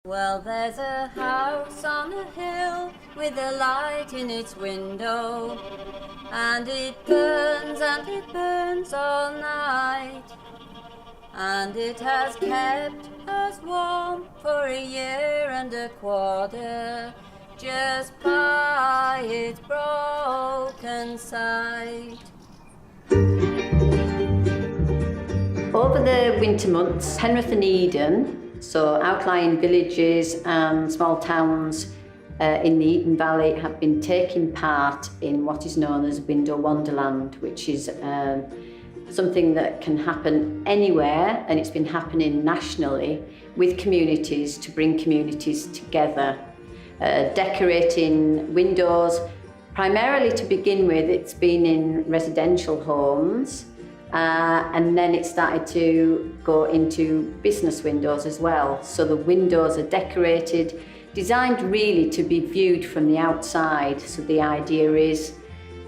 Well, there's a house on a hill with a light in its window, and it burns all night, and it has kept us warm for a year and a quarter, just by its broken side. Over the winter months, Penrith and Eden, so outlying villages and small towns in the Eden Valley, have been taking part in what is known as Window Wanderland, which is something that can happen anywhere, and it's been happening nationally with communities to bring communities together. Decorating windows, primarily to begin with, it's been in residential homes. And then it started to go into business windows as well. So the windows are decorated, designed really to be viewed from the outside. So the idea is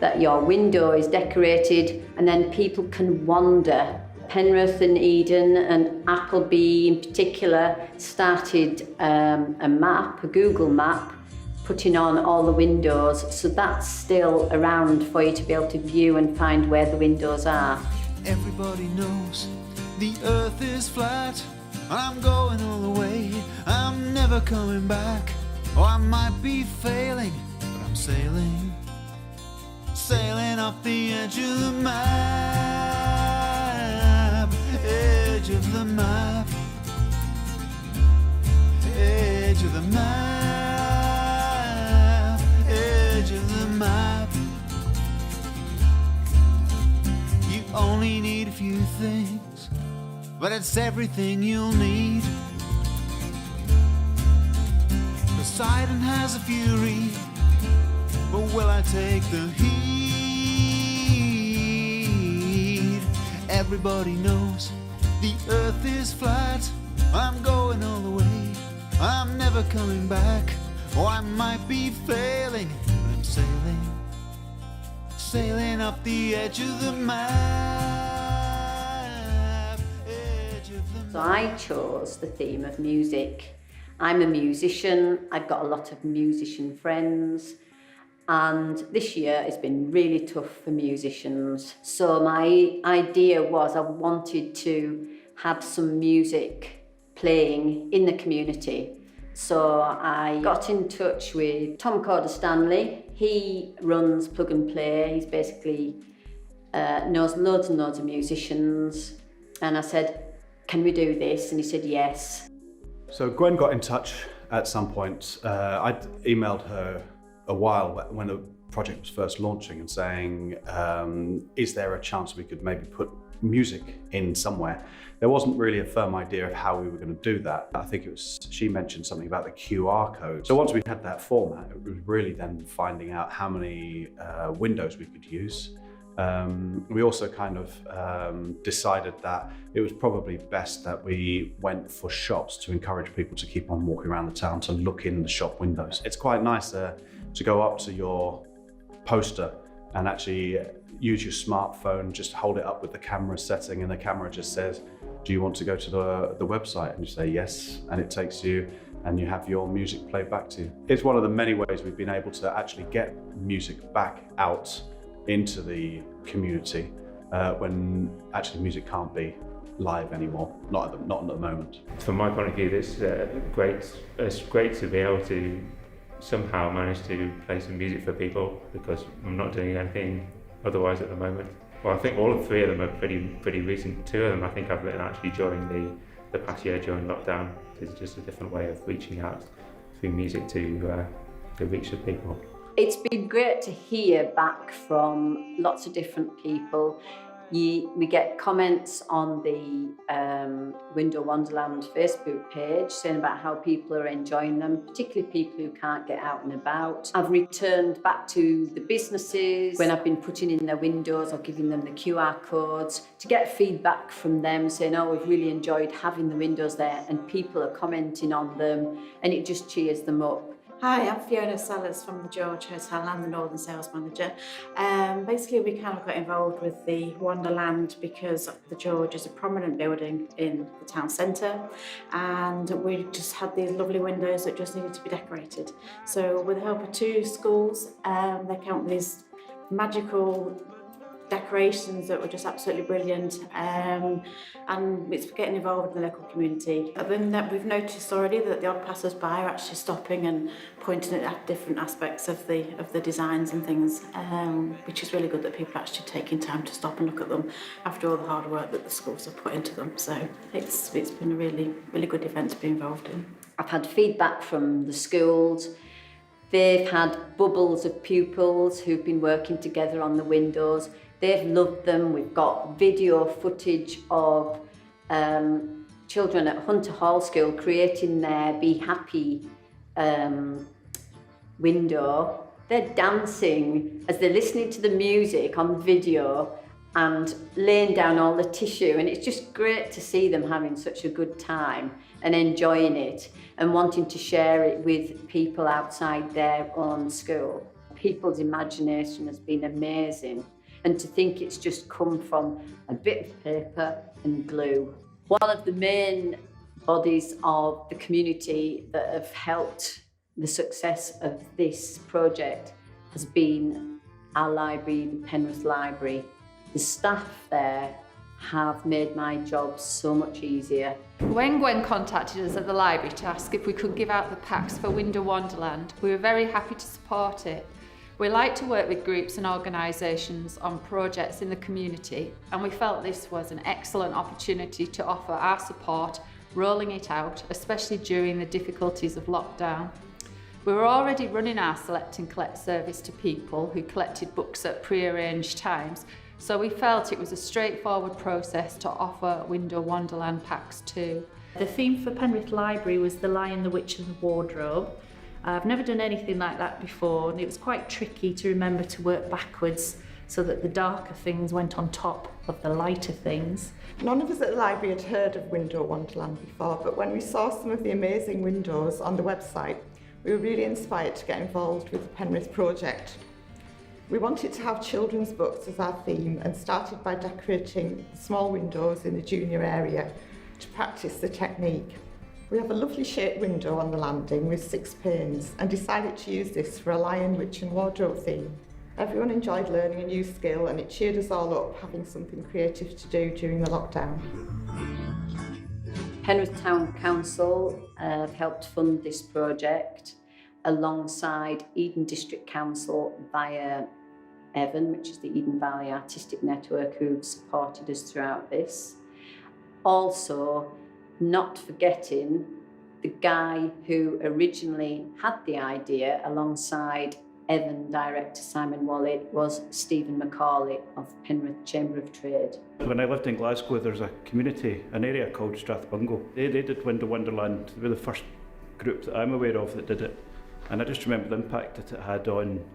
that your window is decorated and then people can wander. Penrith and Eden and Appleby in particular started a map, a Google map, putting on all the windows. So that's still around for you to be able to view and find where the windows are. Everybody knows the earth is flat. I'm going all the way, I'm never coming back. Oh, I might be failing, but I'm sailing, sailing off the edge of the map, edge of the map, edge of the map, edge of the map. Only need a few things, but it's everything you'll need. Poseidon has a fury, but will I take the heat? Everybody knows the earth is flat. I'm going all the way, I'm never coming back. Oh, I might be failing, but I'm sailing, sailing up the edge of the map, edge of the map. So I chose the theme of music. I'm a musician, I've got a lot of musician friends, and this year has been really tough for musicians. So my idea was I wanted to have some music playing in the community. So I got in touch with Tom Corder-Stanley. He runs Plug and Play. He's basically knows loads and loads of musicians. And I said, can we do this? And he said yes. So Gwen got in touch at some point. I'd emailed her a while when the project was first launching and saying, is there a chance we could maybe put music in somewhere? There wasn't really a firm idea of how we were going to do that. I think it was, she mentioned something about the QR code. So once we had that format, it was really then finding out how many windows we could use. We also kind of decided that it was probably best that we went for shops to encourage people to keep on walking around the town to look in the shop windows. It's quite nice to go up to your poster and actually use your smartphone, just hold it up with the camera setting, and the camera just says, do you want to go to the website? And you say yes, and it takes you, and you have your music played back to you. It's one of the many ways we've been able to actually get music back out into the community when actually music can't be live anymore, not at the moment. From my point of view, it's great. It's great to be able to somehow manage to play some music for people, because I'm not doing anything otherwise at the moment. Well, I think all three of them are pretty recent. Two of them I think I've written actually during the past year during lockdown. It's just a different way of reaching out through music to reach the people. It's been great to hear back from lots of different people. We get comments on the Window Wanderland Facebook page saying about how people are enjoying them, particularly people who can't get out and about. I've returned back to the businesses when I've been putting in their windows or giving them the QR codes to get feedback from them saying, oh, we've really enjoyed having the windows there, and people are commenting on them, and it just cheers them up. Hi, I'm Fiona Sellers from the George Hotel. I'm the Northern Sales Manager. Basically, we kind of got involved with the Wonderland because the George is a prominent building in the town centre, and we just had these lovely windows that just needed to be decorated. So with the help of two schools, they came up with these magical decorations that were just absolutely brilliant, and it's getting involved in the local community. Other than that, we've noticed already that the odd passers-by are actually stopping and pointing at different aspects of the designs and things, which is really good that people are actually taking time to stop and look at them after all the hard work that the schools have put into them. So it's been a really good event to be involved in. I've had feedback from the schools. They've had bubbles of pupils who've been working together on the windows. They've loved them. We've got video footage of children at Hunter Hall School creating their Be Happy window. They're dancing as they're listening to the music on video and laying down all the tissue, and it's just great to see them having such a good time and enjoying it and wanting to share it with people outside their own school. People's imagination has been amazing, and to think it's just come from a bit of paper and glue. One of the main bodies of the community that have helped the success of this project has been our library, the Penrith Library. The staff there have made my job so much easier. When Gwen contacted us at the library to ask if we could give out the packs for Window Wanderland, we were very happy to support it. We like to work with groups and organisations on projects in the community, and we felt this was an excellent opportunity to offer our support rolling it out, especially during the difficulties of lockdown. We were already running our Select and Collect service to people who collected books at pre-arranged times, so we felt it was a straightforward process to offer Window Wanderland packs too. The theme for Penrith Library was The Lion, the Witch and the Wardrobe. I've never done anything like that before, and it was quite tricky to remember to work backwards so that the darker things went on top of the lighter things. None of us at the library had heard of Window Wanderland before, but when we saw some of the amazing windows on the website, we were really inspired to get involved with the Penrith project. We wanted to have children's books as our theme and started by decorating small windows in the junior area to practice the technique. We have a lovely shaped window on the landing with 6 panes and decided to use this for a lion, witch and wardrobe theme. Everyone enjoyed learning a new skill, and it cheered us all up having something creative to do during the lockdown. Penrith Town Council have helped fund this project alongside Eden District Council via Evan, which is the Eden Valley Artistic Network, who've supported us throughout this. Also, not forgetting the guy who originally had the idea alongside Evan director Simon Wallet was Stephen Macaulay of Penrith Chamber of Trade. When I lived in Glasgow, there's a community, an area called Strathbungo. They did Window Wanderland. They were the first group that I'm aware of that did it. And I just remember the impact that it had on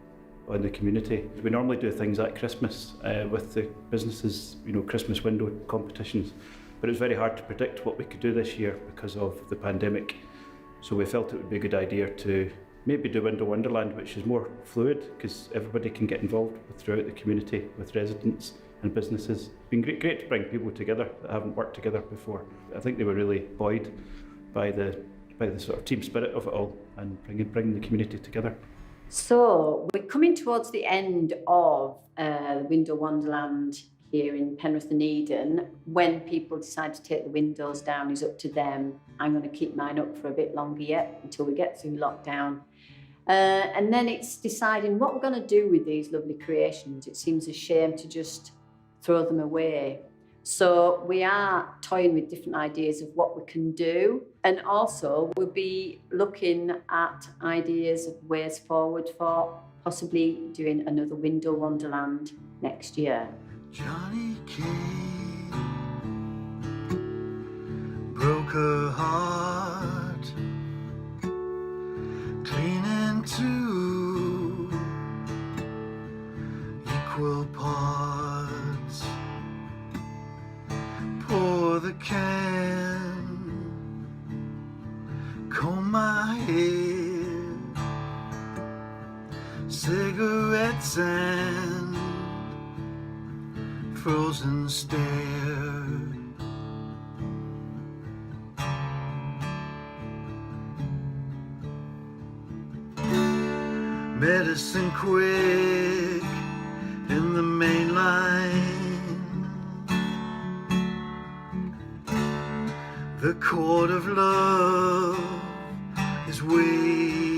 the community. We normally do things at Christmas with the businesses, Christmas window competitions. But it was very hard to predict what we could do this year because of the pandemic. So we felt it would be a good idea to maybe do Window Wanderland, which is more fluid because everybody can get involved throughout the community with residents and businesses. It's been great to bring people together that haven't worked together before. I think they were really buoyed by the sort of team spirit of it all and bringing the community together. So we're coming towards the end of Window Wanderland here in Penrith and Eden. When people decide to take the windows down is up to them. I'm going to keep mine up for a bit longer yet until we get through lockdown. And then it's deciding what we're going to do with these lovely creations. It seems a shame to just throw them away. So we are toying with different ideas of what we can do. And also we'll be looking at ideas of ways forward for possibly doing another Window Wanderland next year. Johnny Cave broke her heart, clean and two, equal parts. Pour the can, comb my hair, cigarettes and frozen stare. Medicine quick in the main line. The court of love is waiting.